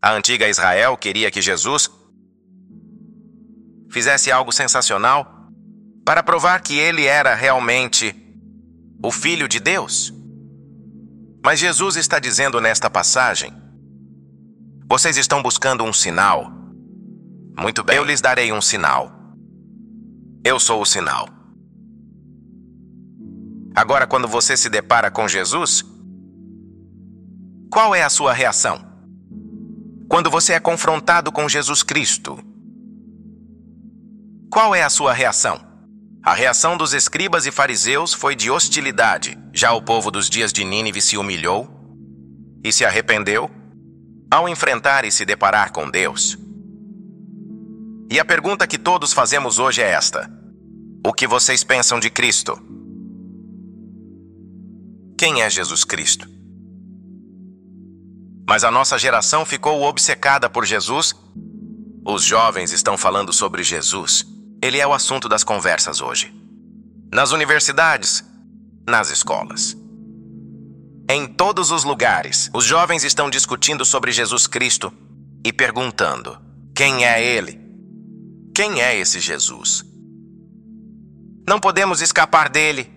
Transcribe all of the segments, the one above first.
A antiga Israel queria que Jesus fizesse algo sensacional para provar que ele era realmente o Filho de Deus. Mas Jesus está dizendo nesta passagem: vocês estão buscando um sinal. Muito bem, eu lhes darei um sinal. Eu sou o sinal. Agora, quando você se depara com Jesus, qual é a sua reação? Quando você é confrontado com Jesus Cristo, qual é a sua reação? A reação dos escribas e fariseus foi de hostilidade. Já o povo dos dias de Nínive se humilhou e se arrependeu ao enfrentar e se deparar com Deus. E a pergunta que todos fazemos hoje é esta: o que vocês pensam de Cristo? Quem é Jesus Cristo? Mas a nossa geração ficou obcecada por Jesus. Os jovens estão falando sobre Jesus. Ele é o assunto das conversas hoje. Nas universidades, nas escolas. Em todos os lugares, os jovens estão discutindo sobre Jesus Cristo e perguntando: quem é Ele? Quem é esse Jesus? Não podemos escapar dele.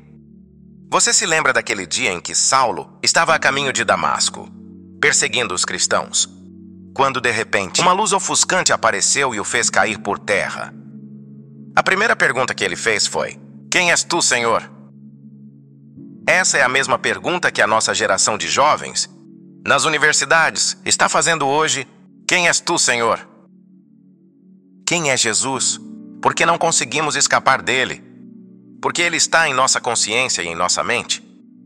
Você se lembra daquele dia em que Saulo estava a caminho de Damasco, perseguindo os cristãos, quando de repente uma luz ofuscante apareceu e o fez cair por terra? A primeira pergunta que ele fez foi: quem és tu, Senhor? Essa é a mesma pergunta que a nossa geração de jovens, nas universidades, está fazendo hoje: quem és tu, Senhor? Quem é Jesus? Porque não conseguimos escapar dele. Porque ele está em nossa consciência e em nossa mente,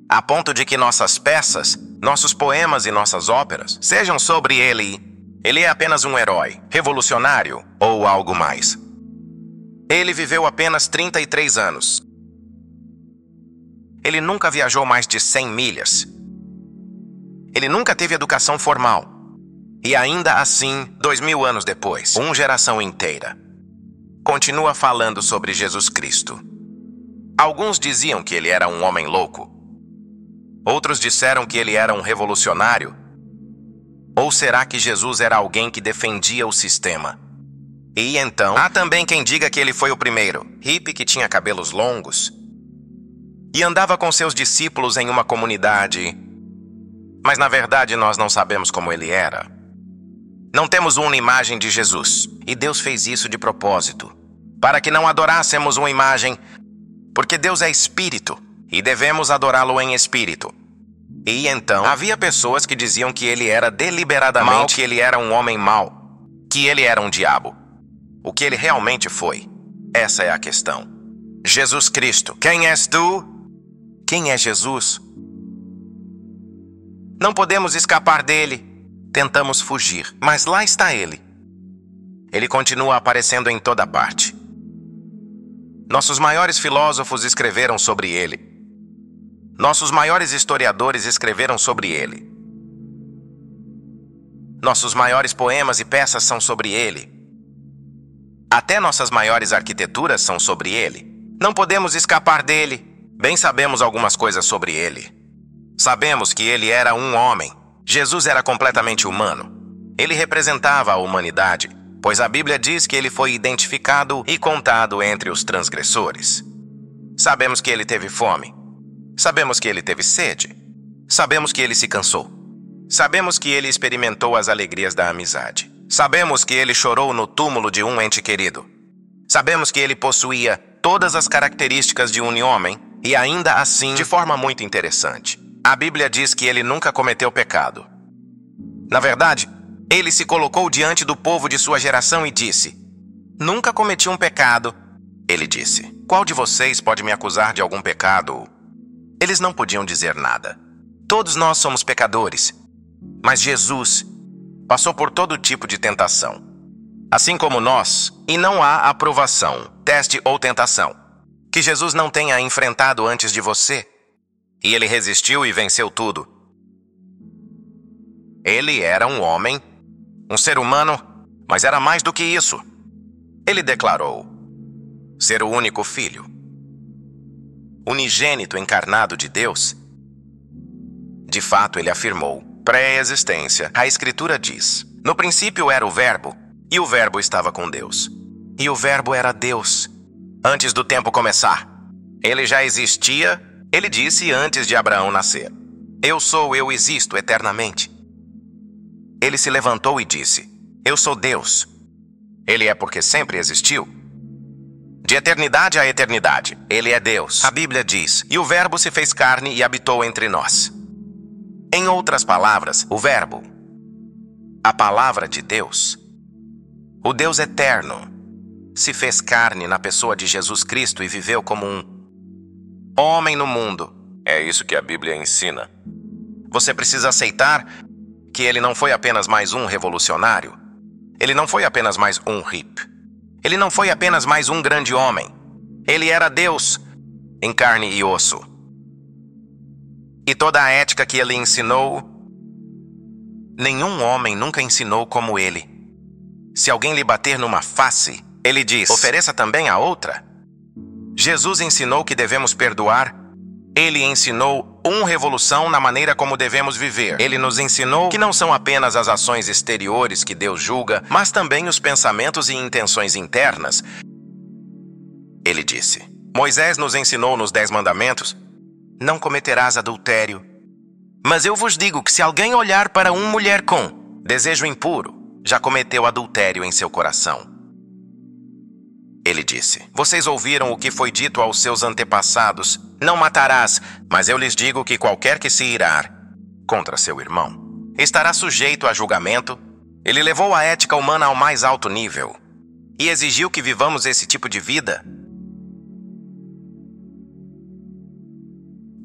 a ponto de que nossas peças, nossos poemas e nossas óperas sejam sobre ele. Ele é apenas um herói, revolucionário ou algo mais. Ele viveu apenas 33 anos. Ele nunca viajou mais de 100 milhas. Ele nunca teve educação formal. E ainda assim, 2000 anos depois, uma geração inteira continua falando sobre Jesus Cristo. Alguns diziam que ele era um homem louco. Outros disseram que ele era um revolucionário. Ou será que Jesus era alguém que defendia o sistema? E então, há também quem diga que ele foi o primeiro hippie que tinha cabelos longos e andava com seus discípulos em uma comunidade. Mas na verdade nós não sabemos como ele era. Não temos uma imagem de Jesus. E Deus fez isso de propósito, para que não adorássemos uma imagem, porque Deus é espírito e devemos adorá-lo em espírito. E então, havia pessoas que diziam que ele era deliberadamente, que ele era um homem mau, que ele era um diabo. O que ele realmente foi? Essa é a questão. Jesus Cristo, quem és tu? Quem é Jesus? Não podemos escapar dele. Tentamos fugir, mas lá está ele. Ele continua aparecendo em toda parte. Nossos maiores filósofos escreveram sobre ele. Nossos maiores historiadores escreveram sobre ele. Nossos maiores poemas e peças são sobre ele. Até nossas maiores arquiteturas são sobre ele. Não podemos escapar dele. Bem sabemos algumas coisas sobre ele. Sabemos que ele era um homem. Jesus era completamente humano. Ele representava a humanidade, pois a Bíblia diz que ele foi identificado e contado entre os transgressores. Sabemos que ele teve fome. Sabemos que ele teve sede. Sabemos que ele se cansou. Sabemos que ele experimentou as alegrias da amizade. Sabemos que ele chorou no túmulo de um ente querido. Sabemos que ele possuía todas as características de um homem e ainda assim, de forma muito interessante, a Bíblia diz que ele nunca cometeu pecado. Na verdade, ele se colocou diante do povo de sua geração e disse: nunca cometi um pecado. Ele disse: qual de vocês pode me acusar de algum pecado? Eles não podiam dizer nada. Todos nós somos pecadores. Mas Jesus passou por todo tipo de tentação, assim como nós, e não há aprovação, teste ou tentação que Jesus não tenha enfrentado antes de você. E ele resistiu e venceu tudo. Ele era um homem, um ser humano, mas era mais do que isso. Ele declarou ser o único filho, unigênito encarnado de Deus. De fato, ele afirmou pré-existência. A Escritura diz: No princípio era o Verbo, e o Verbo estava com Deus. E o Verbo era Deus. Antes do tempo começar, ele já existia, ele disse antes de Abraão nascer. Eu existo eternamente. Ele se levantou e disse, eu sou Deus. Ele é porque sempre existiu. De eternidade a eternidade, ele é Deus. A Bíblia diz, e o Verbo se fez carne e habitou entre nós. Em outras palavras, o Verbo, a palavra de Deus, o Deus eterno, se fez carne na pessoa de Jesus Cristo e viveu como um homem no mundo. É isso que a Bíblia ensina. Você precisa aceitar que ele não foi apenas mais um revolucionário. Ele não foi apenas mais um hippie. Ele não foi apenas mais um grande homem. Ele era Deus em carne e osso. E toda a ética que ele ensinou, nenhum homem nunca ensinou como ele. Se alguém lhe bater numa face, ele diz, ofereça também a outra. Jesus ensinou que devemos perdoar. Ele ensinou uma revolução na maneira como devemos viver. Ele nos ensinou que não são apenas as ações exteriores que Deus julga, mas também os pensamentos e intenções internas. Ele disse, Moisés nos ensinou nos 10 mandamentos, não cometerás adultério. Mas eu vos digo que se alguém olhar para uma mulher com desejo impuro, já cometeu adultério em seu coração. Ele disse, vocês ouviram o que foi dito aos seus antepassados, não matarás, mas eu lhes digo que qualquer que se irar contra seu irmão estará sujeito a julgamento. Ele levou a ética humana ao mais alto nível e exigiu que vivamos esse tipo de vida,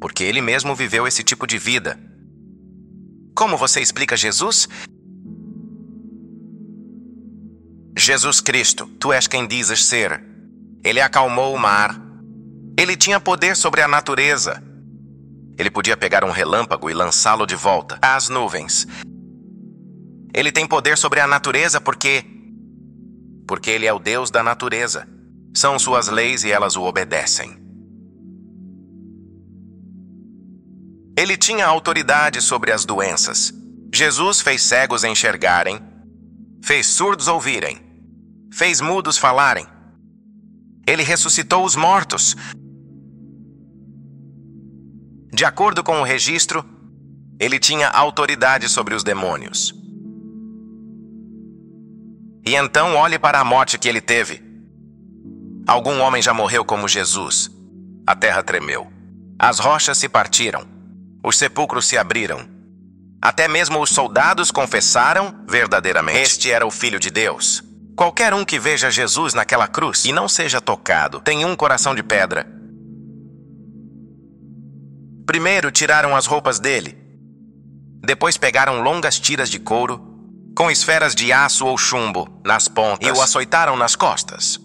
porque ele mesmo viveu esse tipo de vida. Como você explica Jesus? Jesus Cristo, tu és quem dizes ser. Ele acalmou o mar. Ele tinha poder sobre a natureza. Ele podia pegar um relâmpago e lançá-lo de volta às nuvens. Ele tem poder sobre a natureza porque ele é o Deus da natureza. São suas leis e elas o obedecem. Ele tinha autoridade sobre as doenças. Jesus fez cegos enxergarem, fez surdos ouvirem, fez mudos falarem. Ele ressuscitou os mortos. De acordo com o registro, ele tinha autoridade sobre os demônios. E então olhe para a morte que ele teve. Algum homem já morreu como Jesus. A terra tremeu. As rochas se partiram. Os sepulcros se abriram. Até mesmo os soldados confessaram verdadeiramente. Este era o Filho de Deus. Qualquer um que veja Jesus naquela cruz e não seja tocado tem um coração de pedra. Primeiro tiraram as roupas dele. Depois pegaram longas tiras de couro, com esferas de aço ou chumbo nas pontas, e o açoitaram nas costas,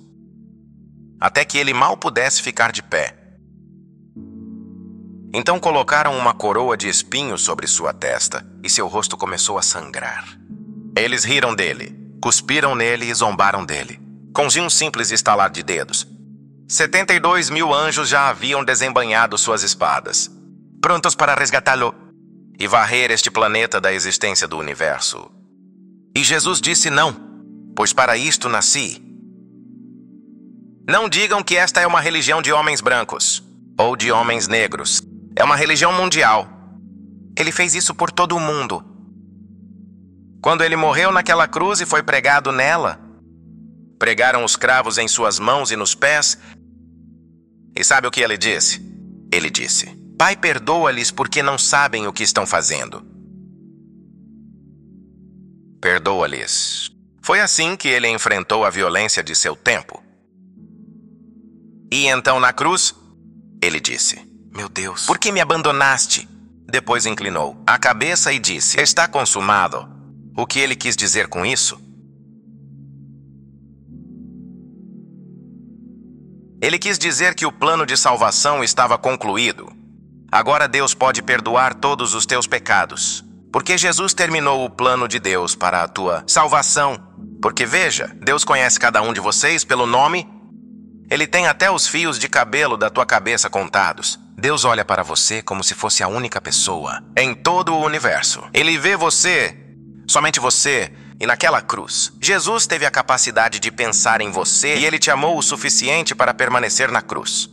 até que ele mal pudesse ficar de pé. Então colocaram uma coroa de espinhos sobre sua testa, e seu rosto começou a sangrar. Eles riram dele, cuspiram nele e zombaram dele, com um simples estalar de dedos. 72 mil anjos já haviam desembainhado suas espadas, prontos para resgatá-lo e varrer este planeta da existência do universo. E Jesus disse não, pois para isto nasci. Não digam que esta é uma religião de homens brancos ou de homens negros. É uma religião mundial. Ele fez isso por todo o mundo. Quando ele morreu naquela cruz e foi pregado nela, pregaram os cravos em suas mãos e nos pés. E sabe o que ele disse? Ele disse, Pai, perdoa-lhes porque não sabem o que estão fazendo. Perdoa-lhes. Foi assim que ele enfrentou a violência de seu tempo. E então na cruz, ele disse, meu Deus, por que me abandonaste? Depois inclinou a cabeça e disse, está consumado. O que ele quis dizer com isso? Ele quis dizer que o plano de salvação estava concluído. Agora Deus pode perdoar todos os teus pecados, porque Jesus terminou o plano de Deus para a tua salvação. Porque veja, Deus conhece cada um de vocês pelo nome. Ele tem até os fios de cabelo da tua cabeça contados. Deus olha para você como se fosse a única pessoa em todo o universo. Ele vê você, somente você, E naquela cruz, Jesus teve a capacidade de pensar em você e Ele te amou o suficiente para permanecer na cruz.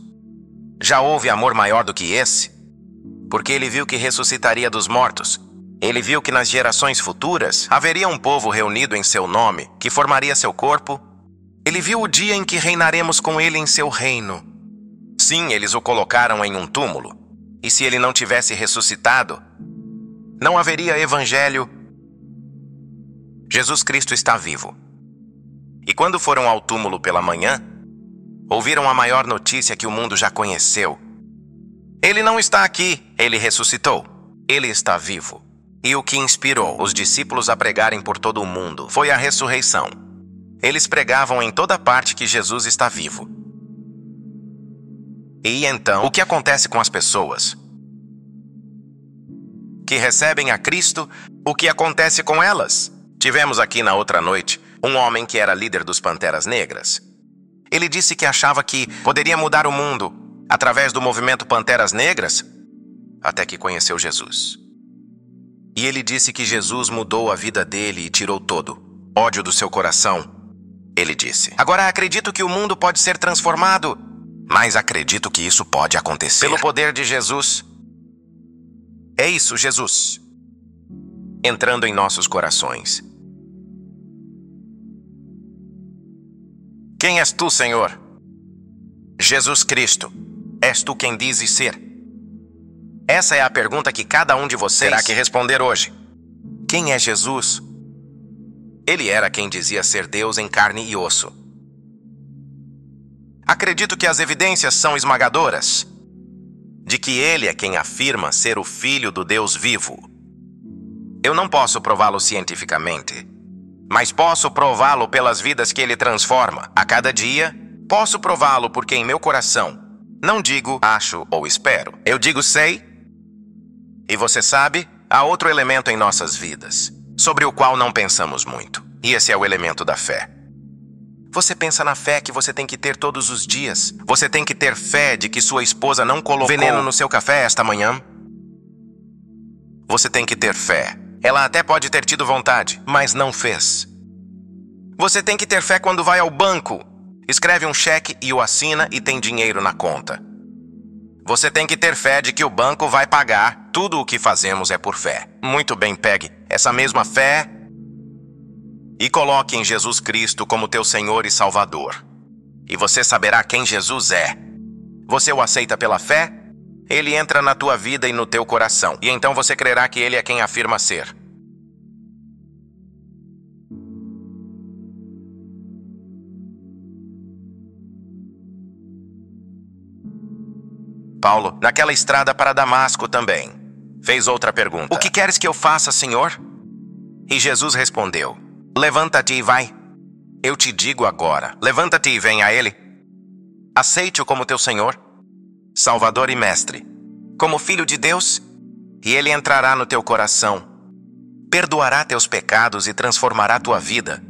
Já houve amor maior do que esse? Porque Ele viu que ressuscitaria dos mortos. Ele viu que nas gerações futuras haveria um povo reunido em seu nome, que formaria seu corpo. Ele viu o dia em que reinaremos com Ele em seu reino. Sim, eles o colocaram em um túmulo. E se Ele não tivesse ressuscitado, não haveria evangelho. Jesus Cristo está vivo. E quando foram ao túmulo pela manhã, ouviram a maior notícia que o mundo já conheceu. Ele não está aqui, Ele ressuscitou. Ele está vivo. E o que inspirou os discípulos a pregarem por todo o mundo foi a ressurreição. Eles pregavam em toda parte que Jesus está vivo. E então, o que acontece com as pessoas que recebem a Cristo? O que acontece com elas? Tivemos aqui na outra noite um homem que era líder dos Panteras Negras. Ele disse que achava que poderia mudar o mundo através do movimento Panteras Negras, até que conheceu Jesus. E ele disse que Jesus mudou a vida dele e tirou todo ódio do seu coração. Ele disse: agora acredito que o mundo pode ser transformado, mas acredito que isso pode acontecer pelo poder de Jesus. É isso, Jesus entrando em nossos corações. Quem és tu, Senhor? Jesus Cristo. És tu quem dizes ser? Essa é a pergunta que cada um de vocês terá que responder hoje. Quem é Jesus? Ele era quem dizia ser Deus em carne e osso. Acredito que as evidências são esmagadoras de que Ele é quem afirma ser o Filho do Deus vivo. Eu não posso prová-lo cientificamente, mas posso prová-lo pelas vidas que Ele transforma. A cada dia, posso prová-lo porque em meu coração não digo acho ou espero. Eu digo sei. E você sabe, há outro elemento em nossas vidas, sobre o qual não pensamos muito. E esse é o elemento da fé. Você pensa na fé que você tem que ter todos os dias. Você tem que ter fé de que sua esposa não colocou veneno no seu café esta manhã. Você tem que ter fé. Ela até pode ter tido vontade, mas não fez. Você tem que ter fé quando vai ao banco, escreve um cheque e o assina e tem dinheiro na conta. Você tem que ter fé de que o banco vai pagar. Tudo o que fazemos é por fé. Muito bem, pegue essa mesma fé e coloque em Jesus Cristo como teu Senhor e Salvador. E você saberá quem Jesus é. Você o aceita pela fé, Ele entra na tua vida e no teu coração. E então você crerá que Ele é quem afirma ser. Paulo, naquela estrada para Damasco também, fez outra pergunta. O que queres que eu faça, Senhor? E Jesus respondeu: levanta-te e vai. Eu te digo agora, levanta-te e vem a Ele. Aceite-o como teu Senhor, Salvador e Mestre, como Filho de Deus, e Ele entrará no teu coração, perdoará teus pecados e transformará tua vida.